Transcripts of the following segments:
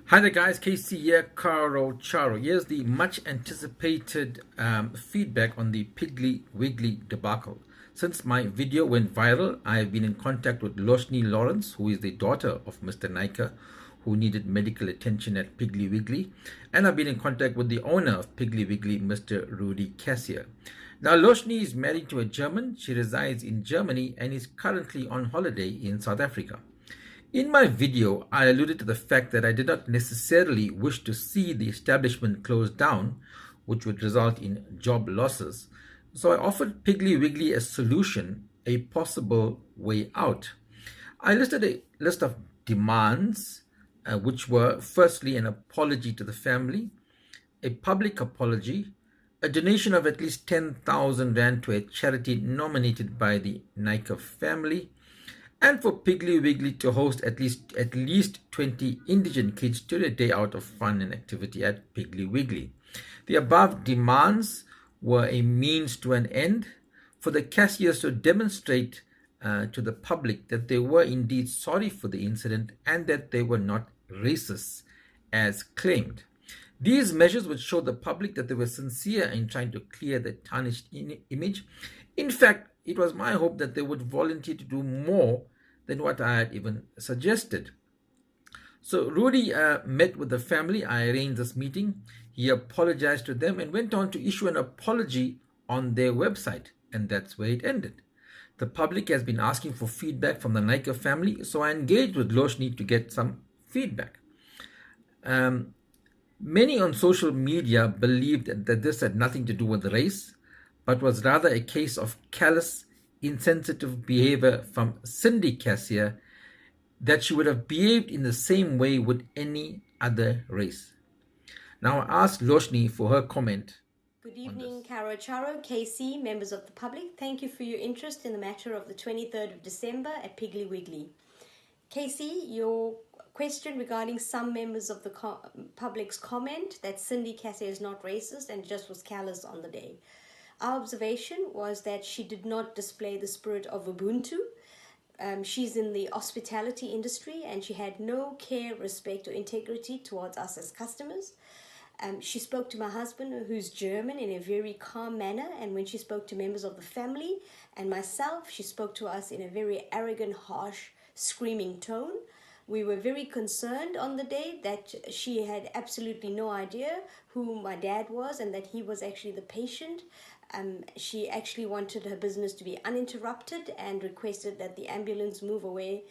Hi there guys, KC here, Karou. Here's the much anticipated feedback on the Piggly Wiggly debacle. Since my video went viral, I have been in contact with Loshni Lawrence, who is the daughter of Mr. Naika, who needed medical attention at Piggly Wiggly. And I've been in contact with the owner of Piggly Wiggly, Mr. Rudy Cassier. Now, Loshni is married to a German. She resides in Germany and is currently on holiday in South Africa. In my video, I alluded to the fact that I did not necessarily wish to see the establishment closed down, which would result in job losses. So I offered Piggly Wiggly a solution, a possible way out. I listed a list of demands, which were firstly an apology to the family, a public apology, a donation of at least 10,000 Rand to a charity nominated by the Naika family, and for Piggly Wiggly to host at least 20 indigent kids to a day out of fun and activity at Piggly Wiggly. The above demands were a means to an end for the Cassiers to demonstrate to the public that they were indeed sorry for the incident and that they were not racist as claimed. These measures would show the public that they were sincere in trying to clear the tarnished image. In fact, it was my hope that they would volunteer to do more than what I had even suggested. So Rudy met with the family. I arranged this meeting. He apologized to them and went on to issue an apology on their website, and that's where it ended. The public has been asking for feedback from the Naika family, so I engaged with Loshni to get some feedback. Many on social media believed that this had nothing to do with race, but was rather a case of callous, insensitive behavior from Cindy Cassier, that she would have behaved in the same way with any other race. Now I asked Loshni for her comment. Good evening, Karou, KC, members of the public. Thank you for your interest in the matter of the 23rd of December at Piggly Wiggly. Casey, your question regarding some members of the public's comment that Cindy Cassier is not racist and just was callous on the day. Our observation was that she did not display the spirit of Ubuntu. She's in the hospitality industry and she had no care, respect, or integrity towards us as customers. She spoke to my husband, who's German, in a very calm manner, and when she spoke to members of the family and myself, she spoke to us in a very arrogant, harsh, screaming tone. We were very concerned on the day that she had absolutely no idea who my dad was and that he was actually the patient. She actually wanted her business to be uninterrupted and requested that the ambulance move away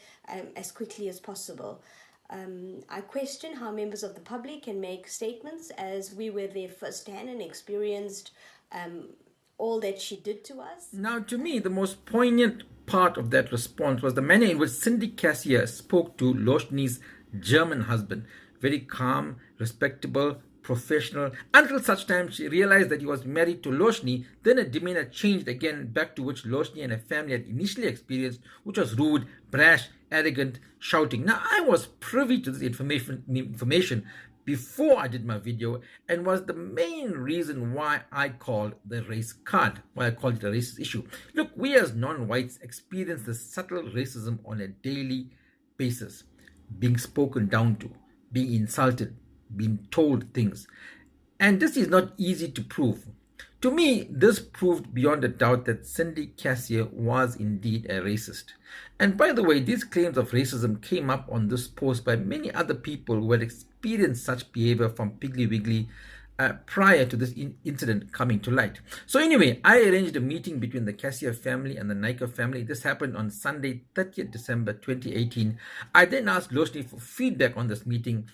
as quickly as possible. I question how members of the public can make statements, as we were there firsthand and experienced all that she did to us. Now, to me, the most poignant part of that response was the manner in which Cindy Cassier spoke to Loshni's German husband. Very calm, respectable, professional, until such time she realized that he was married to Loshni. Then her demeanor changed again back to which Loshni and her family had initially experienced, which was rude, brash, arrogant, shouting. Now, I was privy to this information before I did my video, and was the main reason why I called the race card, why I called it a racist issue. Look, we as non-whites experience the subtle racism on a daily basis, being spoken down to, being insulted, being told things. And this is not easy to prove. To me, this proved beyond a doubt that Cindy Cassier was indeed a racist. And by the way, these claims of racism came up on this post by many other people who had experienced such behavior from Piggly Wiggly prior to this incident coming to light. So anyway, I arranged a meeting between the Cassier family and the Naika family. This happened on Sunday, 30th December 2018. I then asked Loshni for feedback on this meeting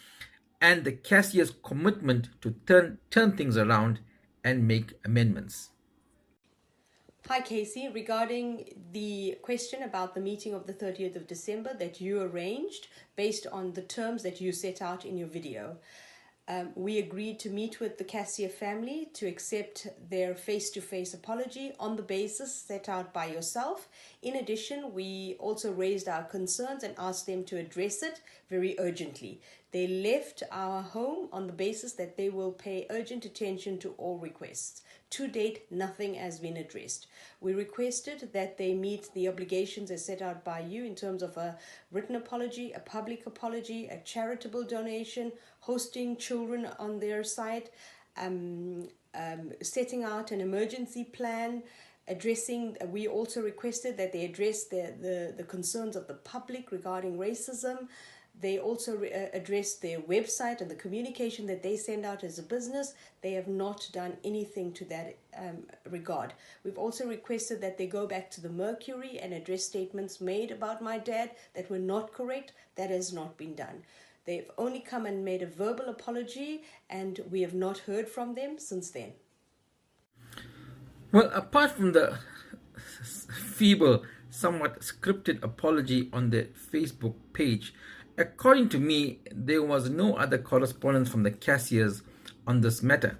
and the Cassier's commitment to turn things around and make amendments. Hi Casey, regarding the question about the meeting of the 30th of December that you arranged based on the terms that you set out in your video. We agreed to meet with the Cassier family to accept their face-to-face apology on the basis set out by yourself. In addition, we also raised our concerns and asked them to address it very urgently. They left our home on the basis that they will pay urgent attention to all requests to date, nothing has been addressed. We requested that they meet the obligations as set out by you in terms of a written apology, a public apology, a charitable donation, hosting children on their site, setting out an emergency plan, addressing. We also requested that they address the concerns of the public regarding racism. They also address their website and the communication that they send out as a business. They have not done anything to that regard. We've also requested that they go back to the Mercury and address statements made about my dad that were not correct. That has not been done. They've only come and made a verbal apology, and we have not heard from them since then. Well, apart from the feeble, somewhat scripted apology on their Facebook page, according to me, there was no other correspondence from the Cassiers on this matter.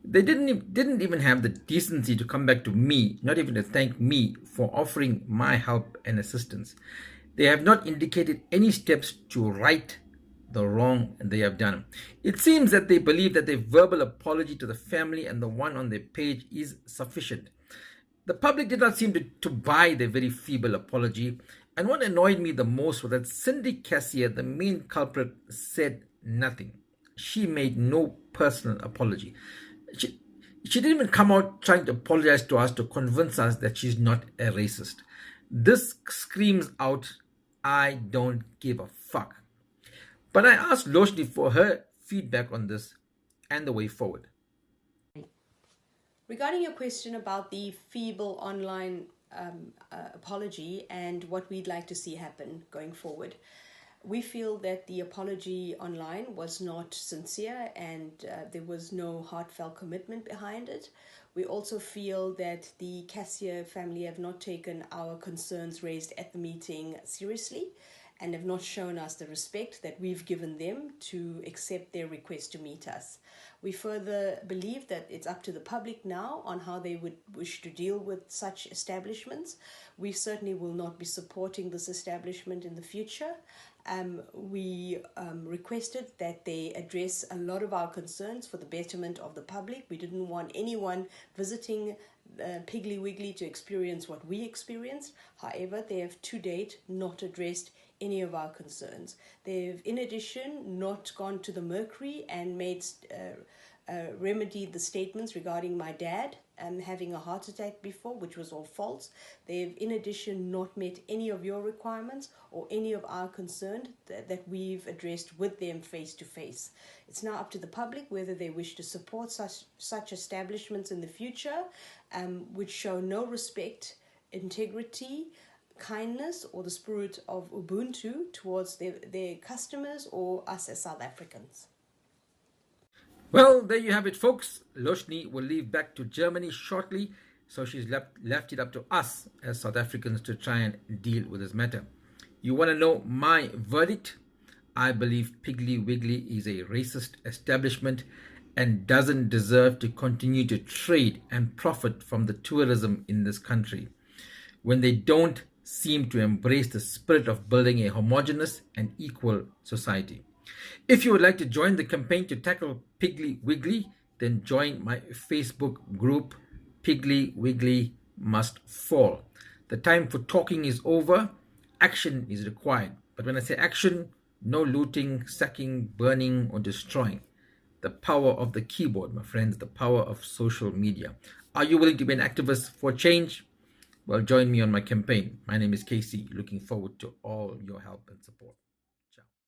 They didn't even have the decency to come back to me, not even to thank me for offering my help and assistance. They have not indicated any steps to right the wrong they have done. It seems that they believe that their verbal apology to the family and the one on their page is sufficient. The public did not seem to buy their very feeble apology, and what annoyed me the most was that Cindy Cassier, the main culprit, said nothing. She made no personal apology. She didn't even come out trying to apologize to us to convince us that she's not a racist. This screams out, I don't give a fuck. But I asked Loshni for her feedback on this and the way forward. Regarding your question about the feeble online apology and what we'd like to see happen going forward, we feel that the apology online was not sincere and there was no heartfelt commitment behind it. We also feel that the Cassier family have not taken our concerns raised at the meeting seriously and have not shown us the respect that we've given them to accept their request to meet us. We further believe that it's up to the public now on how they would wish to deal with such establishments. We certainly will not be supporting this establishment in the future. We requested that they address a lot of our concerns for the betterment of the public. We didn't want anyone visiting Piggly Wiggly to experience what we experienced. However, they have to date not addressed any of our concerns. They've, in addition, not gone to the Mercury and made remedied the statements regarding my dad having a heart attack before, which was all false. They've, in addition, not met any of your requirements or any of our concern that we've addressed with them face to face. It's now up to the public whether they wish to support such establishments in the future, which show no respect, integrity, kindness, or the spirit of Ubuntu towards their customers or us as South Africans. Well, there you have it, folks. Loshni will leave back to Germany shortly, so she's left it up to us as South Africans to try and deal with this matter. You want to know my verdict? I believe Piggly Wiggly is a racist establishment and doesn't deserve to continue to trade and profit from the tourism in this country when they don't seem to embrace the spirit of building a homogeneous and equal society. If you would like to join the campaign to tackle Piggly Wiggly, then join my Facebook group, Piggly Wiggly Must Fall. The time for talking is over. Action is required. But when I say action, no looting, sacking, burning, or destroying. The power of the keyboard, my friends, the power of social media. Are you willing to be an activist for change? Well, join me on my campaign. My name is KC. Looking forward to all your help and support.